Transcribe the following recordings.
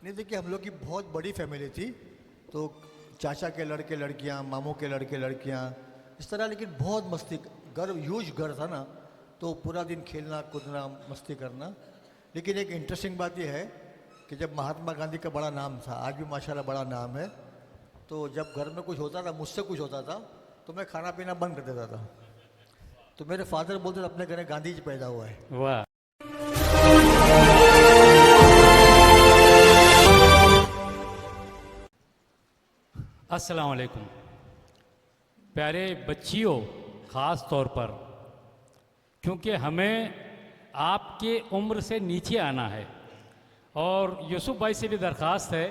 नहीं देखिए, हम लोग की बहुत बड़ी फैमिली थी, तो चाचा के लड़के लड़कियां, मामू के लड़के लड़कियां, इस तरह, लेकिन बहुत मस्ती, घर ह्यूज घर था ना, तो पूरा दिन खेलना कूदना मस्ती करना। लेकिन एक इंटरेस्टिंग बात यह है कि जब महात्मा गांधी का बड़ा नाम था, आज भी माशाल्लाह बड़ा नाम है, तो जब घर में कुछ होता था, मुझसे कुछ होता था, तो मैं खाना पीना बंद कर देता था। तो मेरे फादर बोलते थे अपने घर में गांधी जी पैदा हुआ है। वाह। अस्सलाम वालेकुम। प्यारे बच्चियों, ख़ास तौर पर क्योंकि हमें आपके उम्र से नीचे आना है, और यूसुफ भाई से भी दरख्वास्त है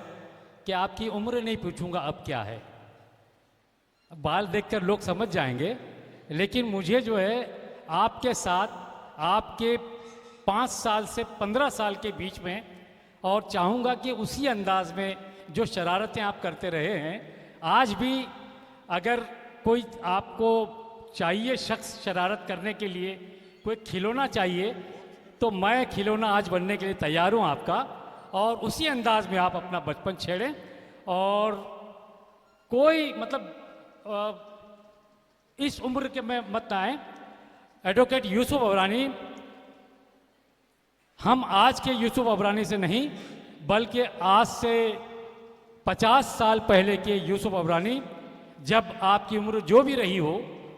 कि आपकी उम्र नहीं पूछूंगा अब क्या है, बाल देखकर लोग समझ जाएंगे, लेकिन मुझे जो है आपके साथ आपके 5 साल से 15 साल के बीच में, और चाहूँगा कि उसी अंदाज में जो शरारतें आप करते रहे हैं, आज भी अगर कोई आपको चाहिए शख्स शरारत करने के लिए, कोई खिलौना चाहिए, तो मैं खिलौना आज बनने के लिए तैयार हूँ आपका, और उसी अंदाज में आप अपना बचपन छेड़ें। और कोई इस उम्र के में मत आए। एडवोकेट यूसुफ अबरानी, हम आज के यूसुफ अबरानी से नहीं, बल्कि आज से 50 साल पहले के यूसुफ अबरानी, जब आपकी उम्र जो भी रही हो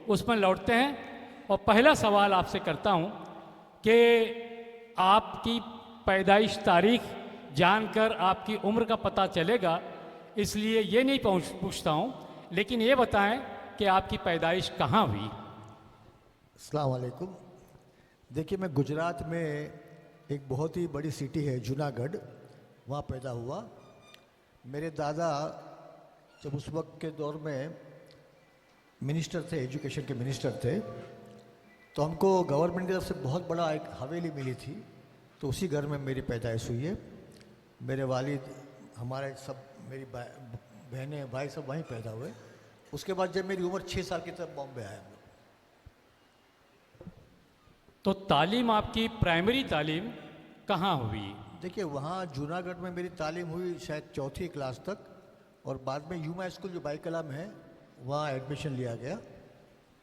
उसमें लौटते हैं। और पहला सवाल आपसे करता हूं कि आपकी पैदाइश तारीख जानकर आपकी उम्र का पता चलेगा, इसलिए ये नहीं पूछता हूं, लेकिन ये बताएं कि आपकी पैदाइश कहाँ हुई। अस्सलाम वालेकुम। देखिए, मैं गुजरात में एक बहुत ही बड़ी सिटी है जूनागढ़, वहाँ पैदा हुआ। मेरे दादा जब उस वक्त के दौर में मिनिस्टर थे, एजुकेशन के मिनिस्टर थे, तो हमको गवर्नमेंट की तरफ से बहुत बड़ा एक हवेली मिली थी, तो उसी घर में मेरी पैदाइश हुई है। मेरे वालिद, हमारे सब, मेरी बहनें भाई सब वहीं पैदा हुए। उसके बाद जब मेरी उम्र 6 साल की तब बॉम्बे आया हम लोग। तो तालीम, आपकी प्राइमरी तालीम कहाँ हुई? देखिए, वहाँ जूनागढ़ में मेरी तालीम हुई शायद 4वीं क्लास तक, और बाद में यूमा स्कूल जो बाईकला में है, वहाँ एडमिशन लिया गया।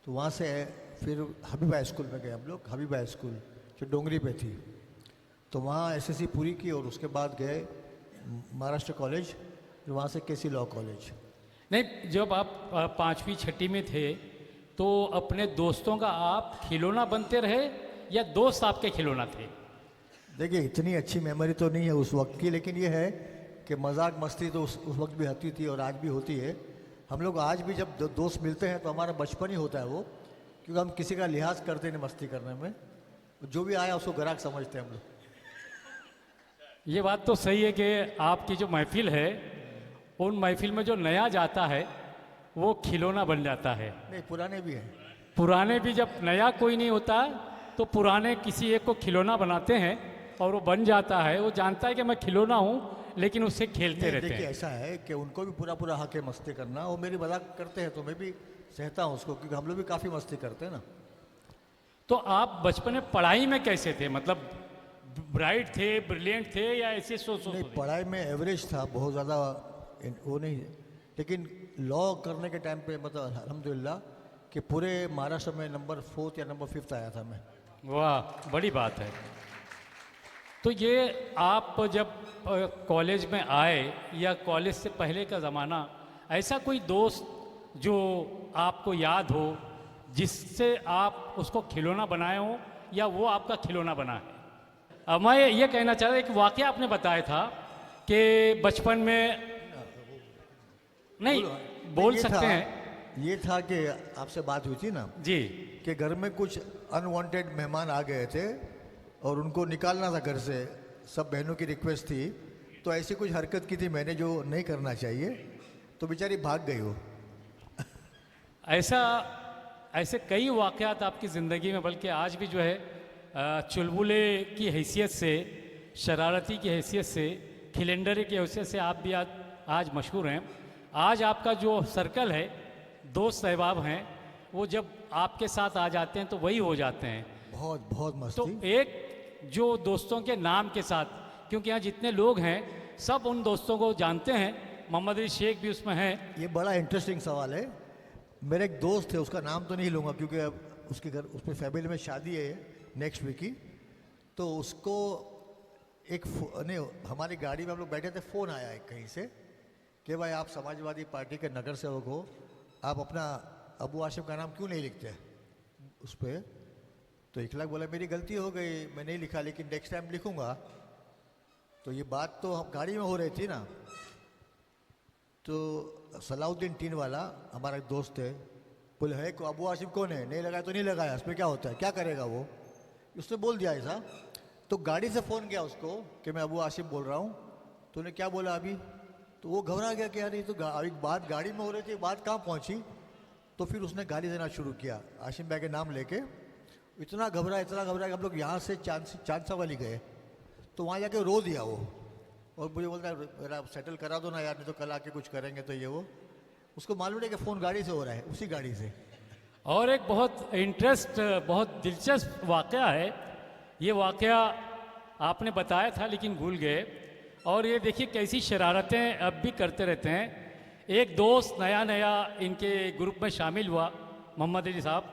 तो वहाँ से फिर हबीबा स्कूल में गए हम लोग, हबीबा स्कूल जो डोंगरी पे थी, तो वहाँ एसएससी पूरी की, और उसके बाद गए महाराष्ट्र कॉलेज, जो वहाँ से केसी लॉ कॉलेज। नहीं, जब आप 5वीं 6वीं में थे, तो अपने दोस्तों का आप खिलौना बनते रहे या दोस्त आपके खिलौना थे? देखिए, इतनी अच्छी मेमोरी तो नहीं है उस वक्त की, लेकिन ये है कि मजाक मस्ती तो उस वक्त भी होती थी और आज भी होती है। हम लोग आज भी जब दोस्त मिलते हैं तो हमारा बचपन ही होता है वो, क्योंकि हम किसी का लिहाज करते नहीं मस्ती करने में, जो भी आया उसको ग्राहक समझते हैं हम लोग। ये बात तो सही है कि आपकी जो महफिल है, उन महफिल में जो नया जाता है वो खिलौना बन जाता है। नहीं, पुराने भी हैं। पुराने भी, जब नया कोई नहीं होता तो पुराने किसी एक को खिलौना बनाते हैं और वो बन जाता है। वो जानता है कि मैं खिलौना हूँ, लेकिन उससे खेलते रहते देखिए, हैं। ऐसा है कि उनको भी पूरा पूरा हक है मस्ती करना, वो मेरी मजाक करते हैं तो मैं भी सहता हूँ उसको, क्योंकि हम लोग भी काफ़ी मस्ती करते हैं ना। तो आप बचपन में पढ़ाई में कैसे थे? मतलब ब्राइट थे, ब्रिलियंट थे, या ऐसे नहीं, पढ़ाई में एवरेज था, बहुत ज़्यादा वो नहीं, लेकिन लॉ करने के टाइम पे मतलब अल्हम्दुलिल्लाह कि पूरे महाराष्ट्र में नंबर 4th या नंबर 5th आया था मैं। वाह, बड़ी बात है। तो ये आप जब कॉलेज में आए, या कॉलेज से पहले का ज़माना, ऐसा कोई दोस्त जो आपको याद हो जिससे आप उसको खिलौना बनाए हो, या वो आपका खिलौना बना है? अब मैं ये कहना चाह रहा, एक वाक़या आपने बताया था कि बचपन में, नहीं बोल सकते हैं। ये था कि आपसे बात हुई थी ना जी, कि घर में कुछ अनवांटेड मेहमान आ गए थे और उनको निकालना था घर से, सब बहनों की रिक्वेस्ट थी, तो ऐसी कुछ हरकत की थी मैंने जो नहीं करना चाहिए, तो बेचारी भाग गई वो। ऐसे कई वाक़यात आपकी ज़िंदगी में, बल्कि आज भी जो है चुलबुले की हैसियत से, शरारती की हैसियत से, खिलेंडरे की हैसियत से आप भी आज मशहूर हैं। आज आपका जो सर्कल है, दोस्त अहबाब हैं, वो जब आपके साथ आ जाते हैं तो वही हो जाते हैं। बहुत बहुत तो मस्ती। एक जो दोस्तों के नाम के साथ, क्योंकि यहाँ जितने लोग हैं सब उन दोस्तों को जानते हैं, मोहम्मद अली शेख भी उसमें हैं। ये बड़ा इंटरेस्टिंग सवाल है। मेरे एक दोस्त है, उसका नाम तो नहीं लूँगा क्योंकि अब उसके घर उसमें फैमिली में शादी है नेक्स्ट वीक ही। तो उसको नहीं, हमारी गाड़ी में हम लोग बैठे थे, फ़ोन आया है कहीं से कि भाई आप समाजवादी पार्टी के नगर सेवक हो, आप अपना अबू आशिम का नाम क्यों नहीं लिखते उस पर। तो इखलाक बोला मेरी गलती हो गई, मैं नहीं लिखा, लेकिन नेक्स्ट टाइम लिखूँगा। तो ये बात तो हम गाड़ी में हो रही थी ना। तो सलाउद्दीन टीन वाला हमारा एक दोस्त है, बोले है को अबू आसिफ कौन है, नहीं लगाया तो नहीं लगाया, इसमें क्या होता है, क्या करेगा वो। उसने बोल दिया ऐसा। तो गाड़ी से फ़ोन किया उसको कि मैं अबू आसिफ बोल रहा हूँ। तो उन्हें क्या बोला अभी, तो वो घबरा गया कि यार ये तो अभी बात गाड़ी में हो रही थी, बात कहाँ पहुँची। तो फिर उसने गाली देना शुरू किया आशिम भाई के नाम लेके। इतना घबरा कि हम लोग यहाँ से चांदसा वाली गए, तो वहाँ जाके रो दिया वो। और मुझे बोलता है मेरा सेटल करा दो ना यार, नहीं तो कल आके कुछ करेंगे तो ये वो। उसको मालूम नहीं कि फ़ोन गाड़ी से हो रहा है, उसी गाड़ी से। और एक बहुत दिलचस्प वाक़या है, ये वाक़या आपने बताया था लेकिन भूल गए। और ये देखिए कैसी शरारतें अब भी करते रहते हैं। एक दोस्त नया इनके ग्रुप में शामिल हुआ, मोहम्मद अली साहब,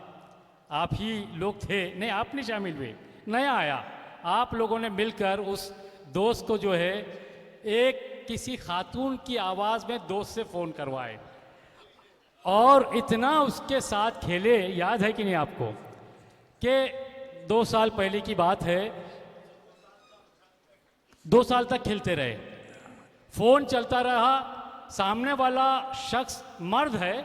आप ही लोग थे, नहीं आप नहीं शामिल हुए, नया आया। आप लोगों ने मिलकर उस दोस्त को जो है एक किसी खातून की आवाज़ में दोस्त से फ़ोन करवाए और इतना उसके साथ खेले, याद है कि नहीं आपको, कि 2 साल पहले की बात है, 2 साल तक खेलते रहे। फ़ोन चलता रहा, सामने वाला शख्स मर्द है,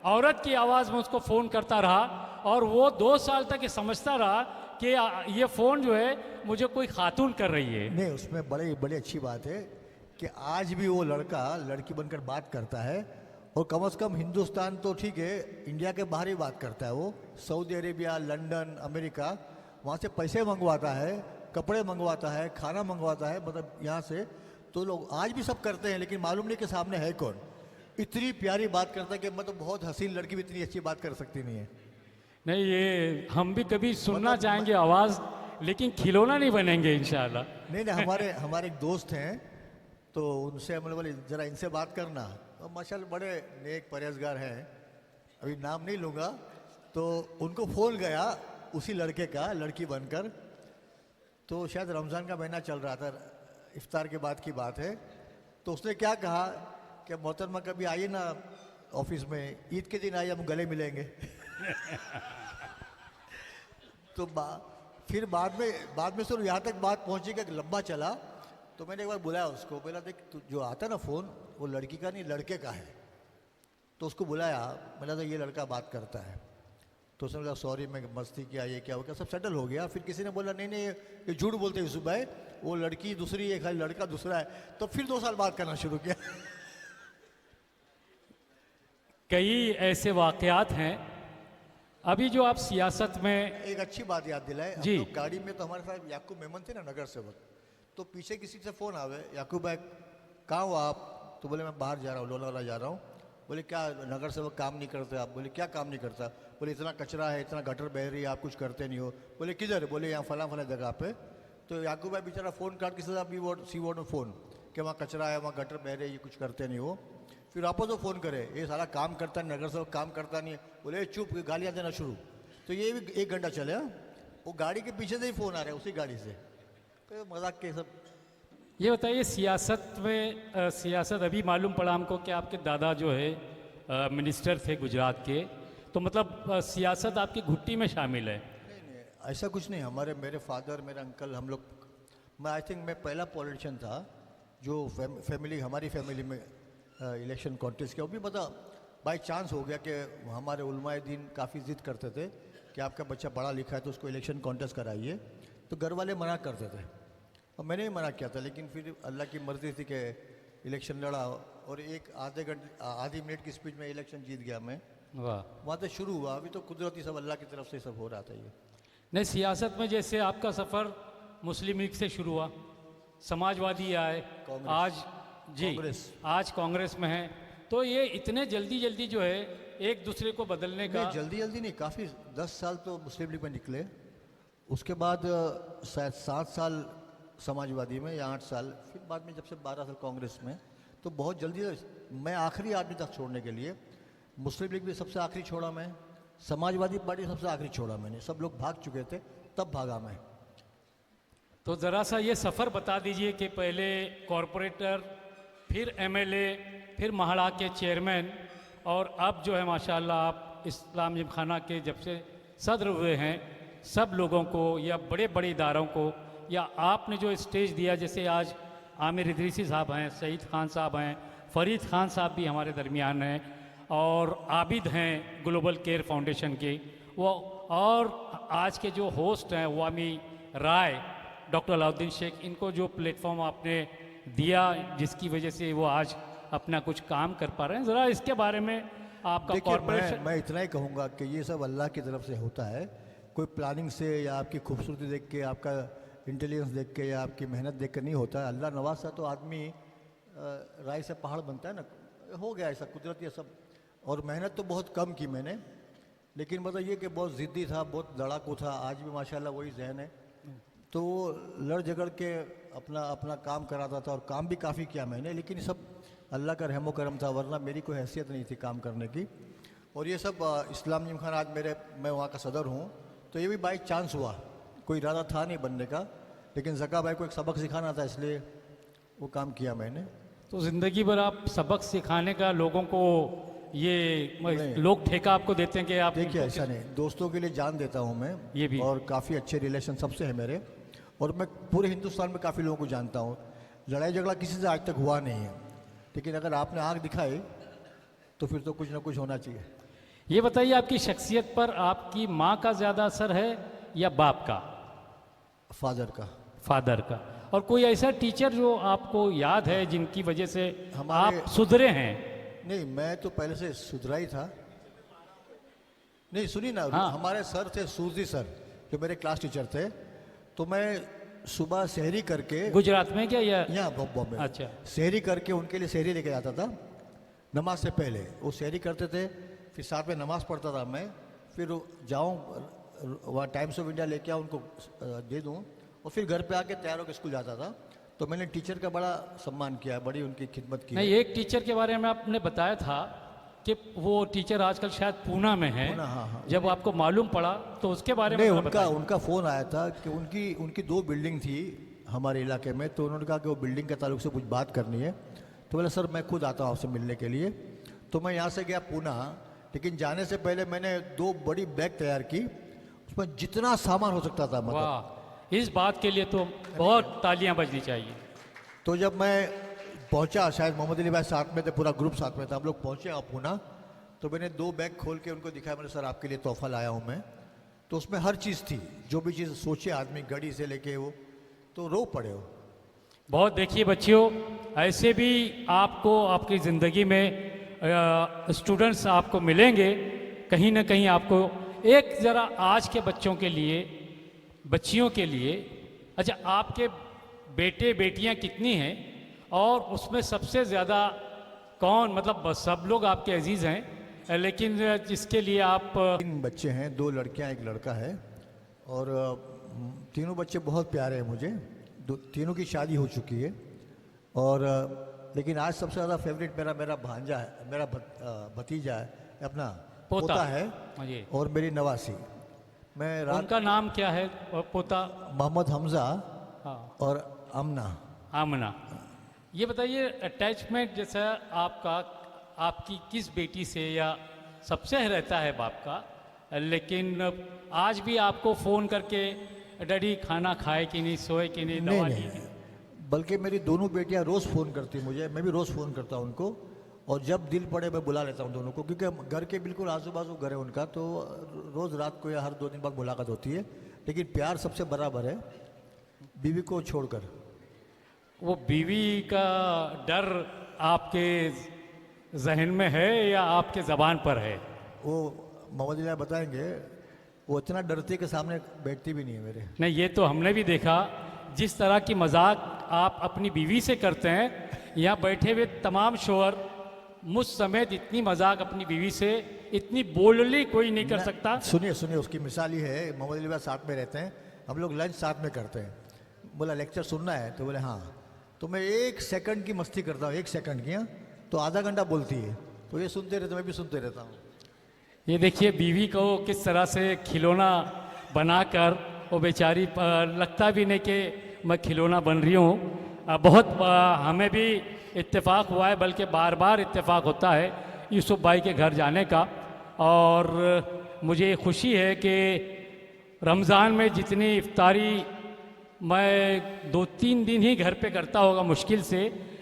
औरत की आवाज़ में उसको फ़ोन करता रहा और वो 2 साल तक ये समझता रहा कि ये फ़ोन जो है मुझे कोई खातून कर रही है। नहीं, उसमें बड़ी अच्छी बात है कि आज भी वो लड़का लड़की बनकर बात करता है। और कम से कम हिंदुस्तान तो ठीक है, इंडिया के बाहर ही बात करता है वो। सऊदी अरेबिया, लंदन, अमेरिका, वहाँ से पैसे मंगवाता है, कपड़े मंगवाता है, खाना मंगवाता है, मतलब यहाँ से। तो लोग आज भी सब करते हैं, लेकिन मालूम नहीं कि सामने है कौन। इतनी प्यारी बात करता है कि मतलब बहुत हसीन लड़की भी इतनी अच्छी बात कर सकती नहीं है। नहीं, ये हम भी कभी सुनना चाहेंगे आवाज़, लेकिन खिलौना नहीं बनेंगे इंशाल्लाह। नहीं, हमारे एक दोस्त हैं, तो उनसे हम बोले ज़रा इनसे बात करना। तो माशाल्लाह बड़े नेक परहेजगार हैं, अभी नाम नहीं लूँगा। तो उनको फ़ोन गया उसी लड़के का, लड़की बनकर। तो शायद रमज़ान का महीना चल रहा था, इफ्तार के बाद की बात है। तो उसने क्या कहा कि मोहतरमा कभी आइए ना ऑफिस में, ईद के दिन आइए, हम गले मिलेंगे। तो फिर बाद में सुनो, यहाँ तक बात पहुँची कि लंबा चला। तो मैंने एक बार बुलाया उसको, बोला देख तू जो आता ना फ़ोन, वो लड़की का नहीं लड़के का है। तो उसको बुलाया, मैंने तो ये लड़का बात करता है। तो उसने बोला सॉरी मैं मस्ती किया, ये क्या हो गया, सब सेटल हो गया। फिर किसी ने बोला नहीं ये झूठ बोलते यूसुफ भाई, वो लड़की दूसरी है, खाली लड़का दूसरा है। तो फिर 2 साल बात करना शुरू किया। कई ऐसे वाक़यात हैं। अभी जो आप सियासत में, एक अच्छी बात याद दिलाए, हम जी। लोग गाड़ी में, तो हमारे साथ याकूब मेमन थे ना नगर सेवक। तो पीछे किसी से फ़ोन आवे, याकूब भाई कहाँ हो आप। तो बोले मैं बाहर जा रहा हूँ, लोनावाला जा रहा हूँ। बोले क्या नगर सेवक काम नहीं करते आप। बोले क्या काम नहीं करता। बोले इतना कचरा है, इतना गटर बह रही है, आप कुछ करते नहीं हो। बोले किधर। बोले यहाँ फला जगह पे। तो याकूब भाई बेचारा फ़ोन काट के सीधा सी बोर्ड में फ़ोन कि वहाँ कचरा है, वहाँ गटर बह रही है, ये कुछ करते नहीं हो। फिर वापस वो फ़ोन करे, ये सारा काम करता नहीं, नगर सेवक काम करता नहीं है। बोले चुप, गालियाँ देना शुरू। तो ये भी 1 घंटा चले। वो गाड़ी के पीछे से ही फ़ोन आ रहा है, उसी गाड़ी से। तो मजाक के सब। ये बताइए सियासत अभी मालूम पड़ा हमको कि आपके दादा जो है मिनिस्टर थे गुजरात के, तो मतलब सियासत आपकी घुट्टी में शामिल है? नहीं, ऐसा कुछ नहीं। मेरे फादर, मेरे अंकल, हम लोग, मैं आई थिंक मैं पहला पॉलिटिशियन था जो हमारी फैमिली में इलेक्शन कॉन्टेस्ट किया। वो भी पता बाई चांस हो गया कि हमारे उलमाए दीन काफ़ी ज़िद करते थे कि आपका बच्चा पढ़ा लिखा है तो उसको इलेक्शन कॉन्टेस्ट कराइए। तो घर वाले मना करते थे और मैंने ही मना किया था। लेकिन फिर अल्लाह की मर्ज़ी थी कि इलेक्शन लड़ा और एक आधी मिनट की स्पीच में इलेक्शन जीत गया मैं। वाह। वहाँ से शुरू हुआ। अभी तो कुदरती सब अल्लाह की तरफ से सब हो रहा था ये। नहीं, सियासत में जैसे आपका सफ़र मुस्लिम लीग से शुरू हुआ, समाजवादी आए, आज जी आज कांग्रेस में हैं, तो ये इतने जल्दी जो है एक दूसरे को बदलने का। जल्दी नहीं, काफ़ी 10 साल तो मुस्लिम लीग में निकले। उसके बाद शायद 7 साल समाजवादी में या 8 साल, फिर बाद में जब से 12 साल कांग्रेस में, तो बहुत जल्दी मैं आखिरी आदमी तक छोड़ने के लिए, मुस्लिम लीग भी सबसे आखिरी छोड़ा मैं, समाजवादी पार्टी सबसे आखिरी छोड़ा मैंने, सब लोग भाग चुके थे तब भागा मैं। तो ज़रा सा ये सफ़र बता दीजिए कि पहले कॉरपोरेटर, फिर एमएलए, फिर महाड़ा के चेयरमैन, और अब जो है माशाल्लाह आप इस्लाम जिमखाना के जब से सदर हुए हैं, सब लोगों को या बड़े बड़े इदारों को, या आपने जो स्टेज दिया, जैसे आज आमिर इदरीसी साहब हैं, सईद खान साहब हैं, फरीद खान साहब भी हमारे दरमियान हैं, और आबिद हैं ग्लोबल केयर फाउंडेशन के वो, और आज के जो होस्ट हैं वामी राय, डॉक्टर अलाउद्दीन शेख, इनको जो प्लेटफॉर्म आपने दिया जिसकी वजह से वो आज अपना कुछ काम कर पा रहे हैं, ज़रा इसके बारे में आपका देखिए, कॉर्पोरेशन। मैं इतना ही कहूँगा कि ये सब अल्लाह की तरफ से होता है, कोई प्लानिंग से या आपकी खूबसूरती देख के, आपका इंटेलिजेंस देख के या आपकी मेहनत देख के नहीं होता है। अल्लाह नवाज़ा तो आदमी राय से पहाड़ बनता है ना, हो गया ऐसा कुदरत ये सब। और मेहनत तो बहुत कम की मैंने, लेकिन मतलब ये कि बहुत ज़िद्दी था, बहुत लड़ाकू था, आज भी माशाल्लाह वही जहन है। तो लड़ झगड़ के अपना अपना काम कराता था, और काम भी काफ़ी किया मैंने, लेकिन सब अल्लाह का रहमो करम था, वरना मेरी कोई हैसियत नहीं थी काम करने की। और ये सब इस्लाम जिमखाना आज मैं वहाँ का सदर हूँ, तो ये भी बाई चांस हुआ, कोई इरादा था नहीं बनने का, लेकिन ज़का भाई को एक सबक सिखाना था, इसलिए वो काम किया मैंने। तो ज़िंदगी भर आप सबक सिखाने का लोगों को, ये नहीं। लोग ठेका आपको देते हैं कि आप देखिए उनको ऐसा नहीं, दोस्तों के लिए जान देता हूँ मैं, ये भी। और काफ़ी अच्छे रिलेशन सबसे है मेरे, और मैं पूरे हिंदुस्तान में काफ़ी लोगों को जानता हूँ। लड़ाई झगड़ा किसी से आज तक हुआ नहीं है, लेकिन अगर आपने आँख दिखाई तो फिर तो कुछ ना कुछ होना चाहिए। ये बताइए, आपकी शख्सियत पर आपकी माँ का ज़्यादा असर है या बाप का, फादर का। फादर का? और कोई ऐसा टीचर जो आपको याद है जिनकी वजह से हमारे- आप सुधरे हैं? नहीं, मैं तो पहले से सुधरा ही था। नहीं सुनी ना, हाँ। हमारे सर थे सूरजी सर, जो मेरे क्लास टीचर थे, तो मैं सुबह सहरी करके, गुजरात में क्या, या यहाँ बॉम्बे, अच्छा। सहरी करके उनके लिए सहरी लेके जाता था नमाज से पहले। वो सहरी करते थे, फिर साथ में नमाज पढ़ता था मैं, फिर जाऊँ वहाँ टाइम्स ऑफ इंडिया लेके आऊँ उनको दे दूँ, और फिर घर पे आके तैयार होकर स्कूल जाता था। तो मैंने टीचर का बड़ा सम्मान किया, बड़ी उनकी खिदमत की। नहीं, एक टीचर के बारे में आपने बताया था कि वो टीचर आजकल शायद पूना में है। पूना, हाँ। जब आपको मालूम पड़ा तो उसके बारे में नहीं, थोड़ा उनका बताइए। उनका फ़ोन आया था कि उनकी 2 बिल्डिंग थी हमारे इलाके में, तो उन्होंने कहा कि वो बिल्डिंग के ताल्लुक से कुछ बात करनी है। तो बोला सर मैं खुद आता हूँ आपसे मिलने के लिए। तो मैं यहाँ से गया पूना, लेकिन जाने से पहले मैंने 2 बड़ी बैग तैयार की, उसमें जितना सामान हो सकता था, मतलब। वाह, इस बात के लिए तो बहुत तालियां बजनी चाहिए। तो जब मैं पहुंचा, शायद मोहम्मद अली भाई साथ में थे, पूरा ग्रुप साथ में था, हम लोग पहुंचे पूना, तो मैंने 2 बैग खोल के उनको दिखाया, मैंने सर आपके लिए तोहफा लाया हूं मैं। तो उसमें हर चीज़ थी, जो भी चीज़ सोचे आदमी, घड़ी से लेके वो, तो रो पड़े हो। बहुत देखिए बच्चियों, ऐसे भी आपको आपकी ज़िंदगी में स्टूडेंट्स आपको मिलेंगे, कहीं ना कहीं आपको एक ज़रा आज के बच्चों के लिए, बच्चियों के लिए, अच्छा आपके बेटे बेटियां कितनी हैं, और उसमें सबसे ज़्यादा कौन, मतलब सब लोग आपके अजीज़ हैं, लेकिन जिसके लिए आप 3 बच्चे हैं, 2 लड़कियां 1 लड़का है, और तीनों बच्चे बहुत प्यारे हैं मुझे। तीनों की शादी हो चुकी है, और लेकिन आज सबसे ज़्यादा फेवरेट मेरा भांजा है, मेरा भतीजा है, अपना पोता है, जी। और मेरी नवासी। मैं रात उनका नाम क्या है? और पोता? मोहम्मद हमजा हाँ, और अमना। आमना। ये बताइए, अटैचमेंट जैसा आपकी किस बेटी से या सबसे रहता है बाप का, लेकिन आज भी आपको फ़ोन करके डैडी खाना खाए कि नहीं, सोए कि नहीं, दवा ली कि नहीं? बल्कि मेरी दोनों बेटियां रोज़ फ़ोन करती मुझे, मैं भी रोज़ फ़ोन करता हूं उनको, और जब दिल पड़े मैं बुला लेता हूं दोनों को, क्योंकि घर के बिल्कुल आजू बाजू घर है उनका, तो रोज़ रात को या हर 2 दिन बाद मुलाकात होती है। लेकिन प्यार सबसे बराबर है, बीवी को छोड़कर। वो बीवी का डर आपके जहन में है या आपके ज़बान पर है? वो मोहम्मद इलाही बताएंगे, वो इतना डरती के सामने बैठती भी नहीं है मेरे। नहीं, ये तो हमने भी देखा, जिस तरह की मजाक आप अपनी बीवी से करते हैं, यहाँ बैठे हुए तमाम शोहर मुझ समेत इतनी मजाक अपनी बीवी से इतनी बोल्डली कोई नहीं कर सकता। सुनिए उसकी मिसाल ही है, मोहम्मद अली भाई साथ में रहते हैं, हम लोग लंच साथ में करते हैं। बोला लेक्चर सुनना है? तो बोले हाँ। तो मैं 1 सेकंड की मस्ती करता हूँ, 1 सेकंड की, हाँ, तो आधा घंटा बोलती है, तो ये सुनते रहते, मैं भी सुनते रहता हूँ। ये देखिए बीवी को किस तरह से खिलौना बनाकर, वो बेचारी लगता भी नहीं कि मैं खिलौना बन रही हूँ। बहुत हमें भी इत्तेफाक हुआ है, बल्कि बार बार इत्तेफाक होता है यूसुफ भाई के घर जाने का। और मुझे खुशी है कि रमज़ान में जितनी इफ्तारी मैं 2-3 दिन ही घर पे करता होगा मुश्किल से,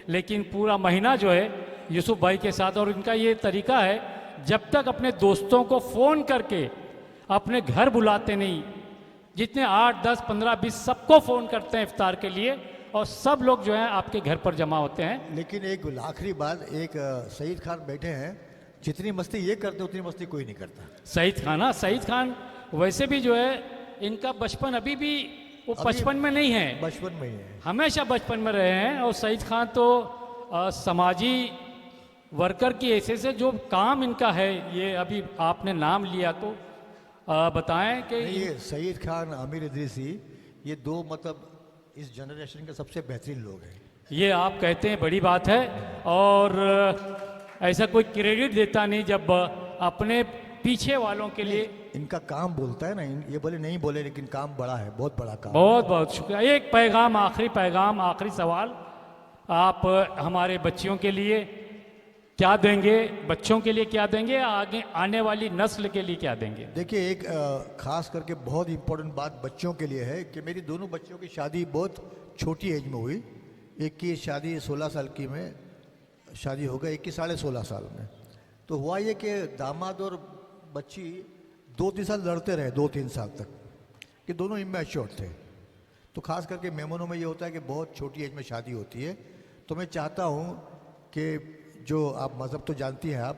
लेकिन पूरा महीना जो है यूसुफ भाई के साथ। और इनका ये तरीका है, जब तक अपने दोस्तों को फ़ोन करके अपने घर बुलाते नहीं, जितने 8, 10, 15, 20 सबको फ़ोन करते हैं इफ्तार के लिए, और सब लोग जो हैं आपके घर पर जमा होते हैं। लेकिन एक आखिरी बात, एक सईद खान बैठे हैं, जितनी मस्ती ये करते उतनी मस्ती कोई नहीं करता। सईद खान, हाँ, सईद खान वैसे भी जो है इनका बचपन अभी भी वो अभी बचपन में नहीं है, बचपन में ही है। हमेशा बचपन में रहे हैं। और सईद खान तो समाजी वर्कर की हैसियत से जो काम इनका है, ये अभी आपने नाम लिया तो बताएं कि नहीं, ये सईद खान, आमिर इदरीसी, ये 2 मतलब इस जनरेशन के सबसे बेहतरीन लोग हैं। ये आप कहते हैं बड़ी बात है, और ऐसा कोई क्रेडिट देता नहीं जब अपने पीछे वालों के लिए। इनका काम बोलता है ना, ये बोले नहीं बोले, लेकिन काम बड़ा है, बहुत बड़ा काम। बहुत बहुत शुक्रिया। एक पैगाम, आखिरी पैगाम, आखिरी सवाल आप हमारे बच्चियों के लिए क्या देंगे, बच्चों के लिए क्या देंगे, आगे आने वाली नस्ल के लिए क्या देंगे? देखिए, एक खास करके बहुत इम्पोर्टेंट बात बच्चों के लिए है कि मेरी दोनों बच्चों की शादी बहुत छोटी एज में हुई। एक की शादी 16 साल की में शादी हो गई, एक की 16.5 साल में। तो हुआ ये कि दामाद और बच्ची 2-3 साल लड़ते रहे, 2-3 साल तक, कि दोनों इमैच्योर थे। तो खास करके मेमनों में ये होता है कि बहुत छोटी एज में शादी होती है। तो मैं चाहता हूँ कि जो आप मज़हब तो जानती हैं आप,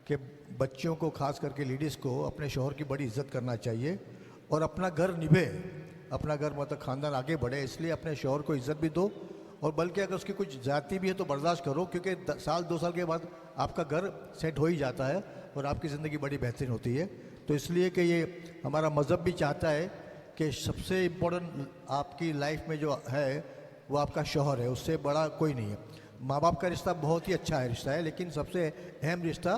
कि बच्चियों को, खास करके लेडीज़ को, अपने शौहर की बड़ी इज्जत करना चाहिए और अपना घर निभे, अपना घर मतलब ख़ानदान आगे बढ़े, इसलिए अपने शौहर को इज्जत भी दो। और बल्कि अगर उसकी कुछ जाति भी है तो बर्दाश्त करो, क्योंकि साल 2 साल के बाद आपका घर सेट हो ही जाता है और आपकी ज़िंदगी बड़ी बेहतरीन होती है। तो इसलिए कि ये हमारा मज़हब भी चाहता है कि सबसे इम्पोर्टेंट आपकी लाइफ में जो है वो आपका शौहर है, उससे बड़ा कोई नहीं है। माँ बाप का रिश्ता बहुत ही अच्छा है, रिश्ता है, लेकिन सबसे अहम रिश्ता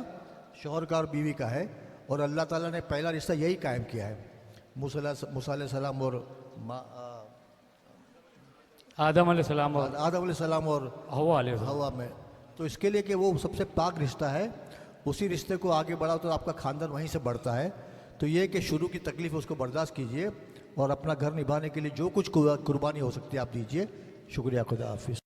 शौहर का और बीवी का है। और अल्लाह ताला ने पहला रिश्ता यही कायम किया है, मूसा अलैहिस्सलाम और आदम अलैहिस्सलाम और हवा हवा में। तो इसके लिए कि वो सबसे पाक रिश्ता है, उसी रिश्ते को आगे बढ़ाओ तो आपका ख़ानदान वहीं से बढ़ता है। तो ये कि शुरू की तकलीफ़ उसको बर्दाश्त कीजिए और अपना घर निभाने के लिए जो कुछ कुर्बानी हो सकती है आप दीजिए। शुक्रिया, खुदा हाफिज़।